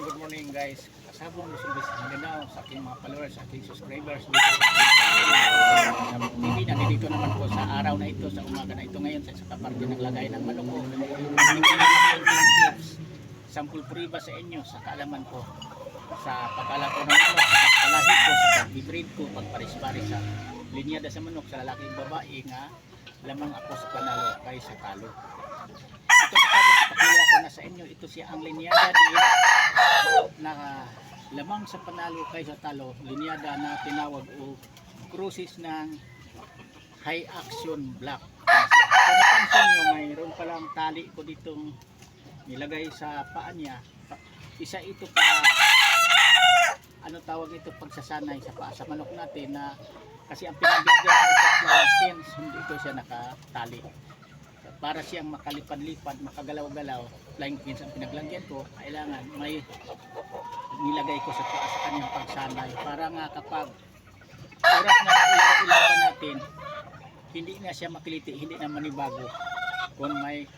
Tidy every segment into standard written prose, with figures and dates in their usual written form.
good morning guys. Kasabong mo sa Mindanao, sa aking mga followers, sa aking subscribers dito sa TV. Nandito naman po sa araw na ito, sa umaga na ito ngayon sa kaparte naglagay ng manok ko. Tips, sample puriba sa inyo, sa kaalaman ko, sa pagkala ko ng manok, sa pagkalahi ko, sa pag-breed ko, pagparis-paris sa linyada sa manok, sa lalaking babae nga lamang ako sa panalo kaysa talo. Ito kasabong ipakilala ko na sa inyo, ito siya ang linyada din na lamang sa panalo kaysa talo, linyada na tinawag o crucis ng high action black. Kung napansin nyo, mayroon palang tali ko ditong nilagay sa paa niya. Isa ito pa, ano tawag ito, pagsasanay sa paa sa manok natin na kasi ang pinaglagyan ng pins, hindi ito siya nakatali. Para siyang makalipad-lipad, makagalaw-galaw, flying pins ang pinaglagyan ko, kailangan may nilagay ko sa paa sa kanyang pagsanay para nga kapag oras na ilaban natin, hindi na siya makiliti, hindi na manibago kung may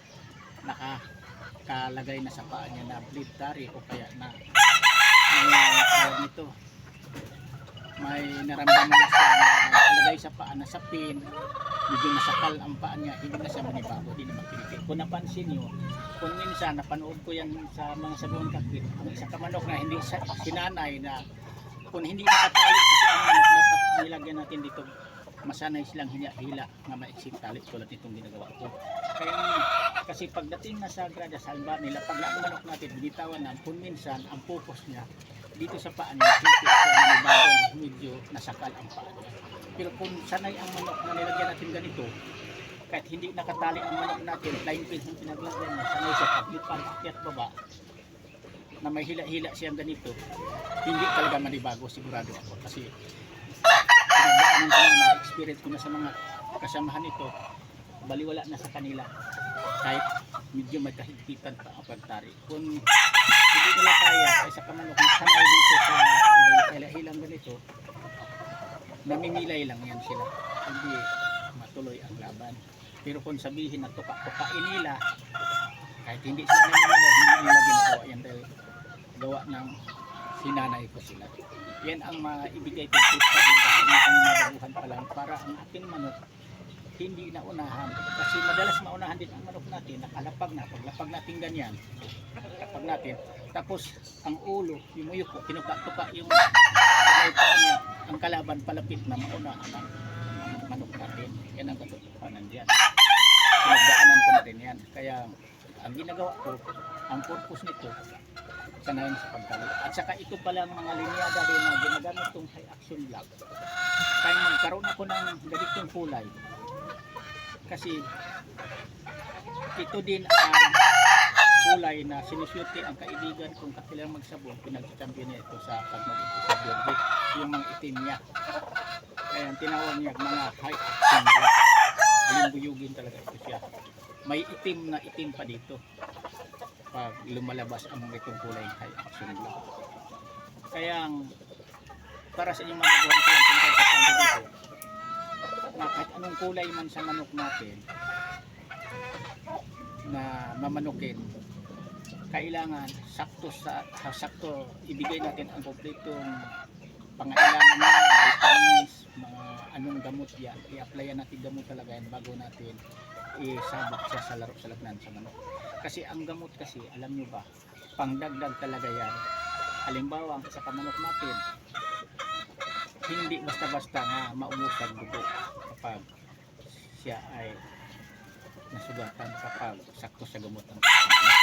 nakakalagay na sa paa niya na bleed tari o kaya na nito may naramdaman na siya na lagay sa paa na sa pin, medyo nasakal ang paa niya, hindi na siya manibago, hindi na makiliti. Kung napansin nyo, kung minsan napanood ko yan sa mga sabuang kakit, ang isang kamanok na hindi sinanay na kung hindi nakatali kasi ang manok dapat nilagyan natin dito masanay silang hila nga maiksing tali tulad itong ginagawa ko. Kaya kasi pagdating na sa grada sa alba nila, pag ang manok natin binitawan na kung minsan ang focus niya dito sa paa niya, medyo nasakal ang paa niya. Pero kung sanay ang manok na nilagyan natin ganito, kahit hindi nakatali ang manok natin, flying pins ang pinaglagyan niya, sanay sa paglipan, akyat baba, na may hila-hila siyang ganito, hindi talaga manibago, sigurado ako. Kasi pinagdaanan ko na experience ko na sa mga kasamahan ito, baliwala na sa kanila kahit medyo may kahigpitan pa ang pagtari. Kung hindi nila kaya ay sa kamanok na sanay dito sa may hila-hilang ganito, namimilay lang yan sila, hindi matuloy ang laban. Pero kung sabihin na tuka-tukain nila, kahit hindi sila namimilay, hindi nila ginagawa yan dahil gawa ng sinanay ko sila. Yan ang maibigay kong tips ng nababuhan pa lang para ang ating manok hindi na unahan. Kasi madalas maunahan din ang manok natin, nakalapag na, paglapag natin ganyan, kapag natin, tapos ang ulo, yung muyuko, kinuka-tuka yung niya, ang kalaban palapit na maunahan ang manok natin. Yan ang katotohanan dyan. Pinagdaanan ko na rin yan. Kaya ang ginagawa ko, ang purpose nito, sanayin sa pagtali. At saka ito palang mga linyada din na ginagamit itong high action black. Kaya magkaroon ako ng ganitong kulay. Kasi ito din ang kulay na sinusuti ang kaibigan kung kakilang magsabong, pinagkakampiyon niya ito sa pagmag-ito sa yung mga itim niya. Kaya ang tinawag niya mga high action black. Alimbuyugin talaga ito siya. May itim na itim pa dito pag lumalabas ang itong kulay high action black. Kaya para sa inyong magaguhan ko yung pinagkakampi dito na kahit anong kulay man sa manok natin na mamanukin, kailangan sakto ibigay natin ang kompletong pangailangan na vitamins, mga anong gamot yan, i-applyan natin gamot talaga yan bago natin isabot siya sa laro sa lagnan sa manok. Kasi ang gamot kasi, alam nyo ba, pangdagdag talaga yan. Halimbawa, sa kamanok natin, hindi basta-basta nga maubusag dugo kapag siya ay nasugatan kapag sakto sa gamot ng manok.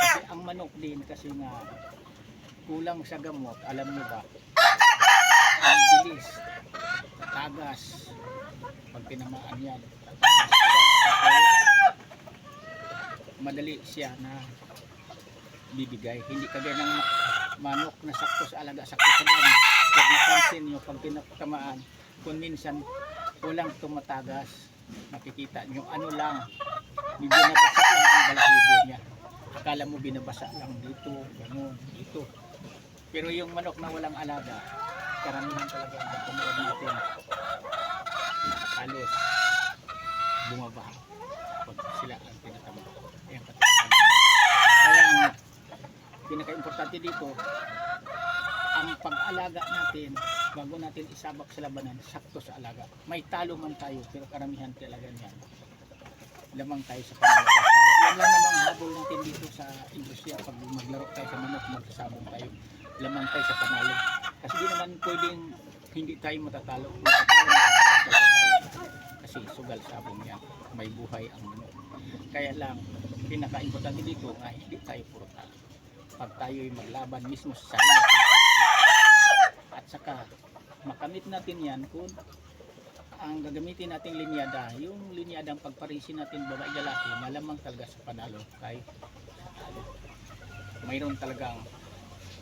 Kasi ang manok din kasi nga kulang sa gamot, alam nyo ba, ang bilis, tagas, pag tinamaan yan, madali siya na bibigay. Hindi kagaya ng manok na sakto sa alaga, sakto sa dami. Pag napansin nyo, pag tinatamaan, kung minsan kulang tumatagas, makikita nyo ano lang, binabasa lang ang balahibo niya. Akala mo binabasa lang dito, gano'n, dito. Pero yung manok na walang alaga, karamihan talaga ang panood natin, halos bumaba pag sila ang tinatama. Kaya pinaka-importante dito, ang pag-alaga natin bago natin isabak sa labanan, sakto sa alaga. May talo man tayo, pero karamihan talaga niyan lamang tayo sa pangalakas tayo. Yan lang namang habol natin dito sa industriya. Pag maglaro tayo sa manok, magsasabong tayo, lamang tayo sa panalo. Kasi di naman pwedeng hindi tayo matatalo. Kasi sugal sabong yan, may buhay ang manok. Kaya lang, pinaka-importante dito nga hindi tayo puro talo. Pag tayo'y maglaban mismo sa sarili natin, at saka makamit natin yan kung ang gagamitin nating linyada, yung linyadang pagparisin natin babae lalaki, malamang talaga sa panalo kay talo. Mayroon talagang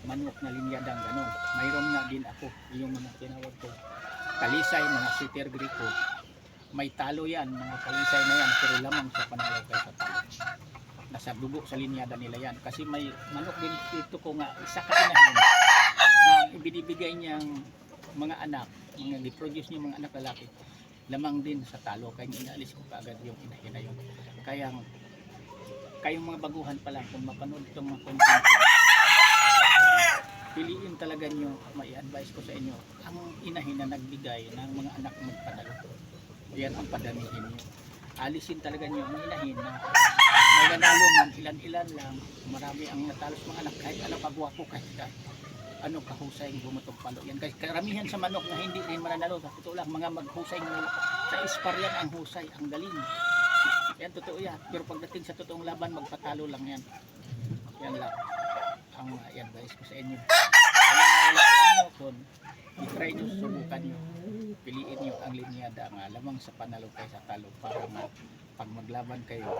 manok na linyadang ganun. Mayroon nga din ako, yung mga tinawag ko kalisay, mga sweater gripo. May talo yan, mga kalisay na yan, pero lamang sa panalo kay sa talo. Nasa dugo sa linyada nila yan. Kasi may manok din dito ko nga, isa kainahin na ibinibigay niyang mga anak, mga reproduce niya mga anak lalaki, lamang din sa talo. Kaya inaalis ko kaagad yung inahin na yun. Kaya kayong mga baguhan pa lang, kung mapanood itong mga content, piliin talaga nyo, may advice ko sa inyo, ang inahin na nagbigay ng mga anak magpanalo. Yan ang padamihin nyo. Alisin talaga nyo ang inahin na may nanalo man, ilan-ilan lang, marami ang natalos mga anak, kahit ano pagwapo, kahit ano kahusay bumutong palo yan. Kasi karamihan sa manok na hindi rin mananalo, sa totoo lang, mga maghusay sa ispar yan ang husay, ang galing. Yan totoo yan. Pero pagdating sa totoong laban, magpatalo lang yan. Yan lang ang i-advise ko sa inyo. Wala sa inyo kung i-try nyo, subukan nyo. Piliin nyo ang linyada nga lamang sa panalo kayo sa talo para pag maglaban kayo,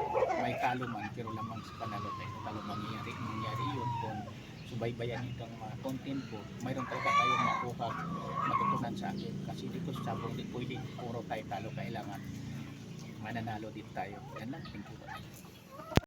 may talo man pero lamang sa panalo kayo sa talo. Mangyari yun kung subaybayan itong mga content ko, mayroon talaga kayong makuha, matutunan sa akin. Kasi dito sa sabong, di pwede puro tayo talo, kailangan mananalo din tayo. Yan lang, thank you.